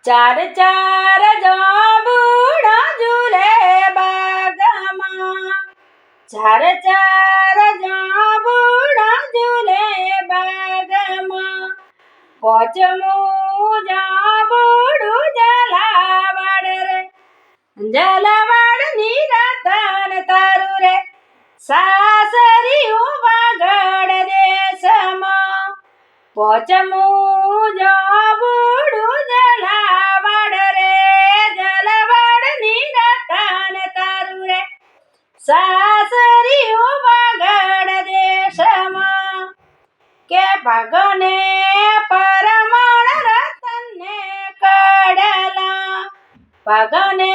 ચાર ચાર જાંબુડા ઝૂલે બાગમાં, ચાર ચાર જાંબુડા ઝૂલે બાગમાં. પોચમું જાંબુડું ઝાલાવાડ રે, ઝાલાવાડની રતન તારું રે, સાસરિયું વાગડ દેશમાં. પોચમું જાંબુડું ઝાલાવાડ રે, ઝાલાવાડની રતન તારું રે, સાસરિયું વાગડ દેશમાં. કે ભાગને પરમણ રતનને કડલા, ભાગને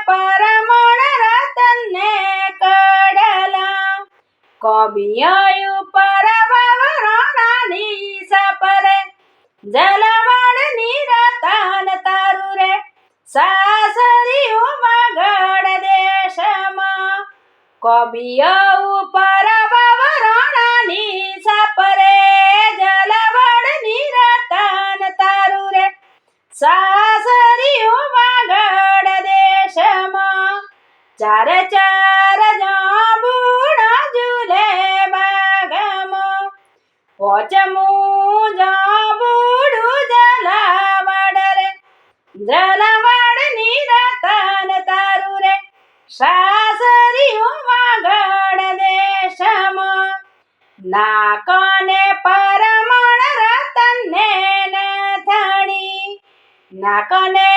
પરમણ રતનને કડલા. કોબિયાયું પર વવરણાની સપરે, ઝાલાવાડની રતન તારું રે, સાસરિયું વાગડ દેશમાં. કોબિયાયું પર વવરણાની સપરે, ઝાલાવાડની રતન તારું રે, સાસરિયું વાગડ દેશમાં. ચાર ચાર જાંબુડા ઝૂલે બાગમાં, પોચમું જાંબુડું ઝાલાવાડ રે, ઝાલાવાડની રતન તારું રે, સાસરિયું વાગડ દેશમાં. નાકને પરમણ રતનને નથણી, નાકને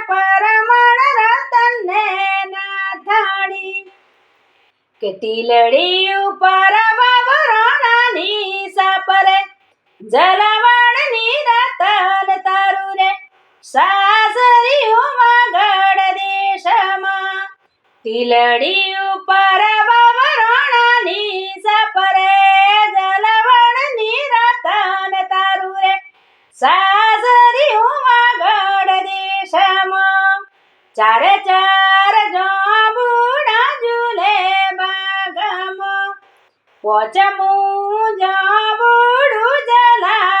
પરમણ રતનને નથણી. કે ટીલડી ઉપર વવરણાની સપરે, ઝાલાવાડની રતન તારું રે, સાસરિયું વાગડ દેશમાં. ટીલડી ઉપર વવરણાની સપરે, ઝાલાવાડની રતન તારું રે, સાસરિયું વાગડ દેશમાં. ચાર ચાર જાંબુડા ઝૂલે બાગમાં, પોચમું જાંબુડું ઝાલા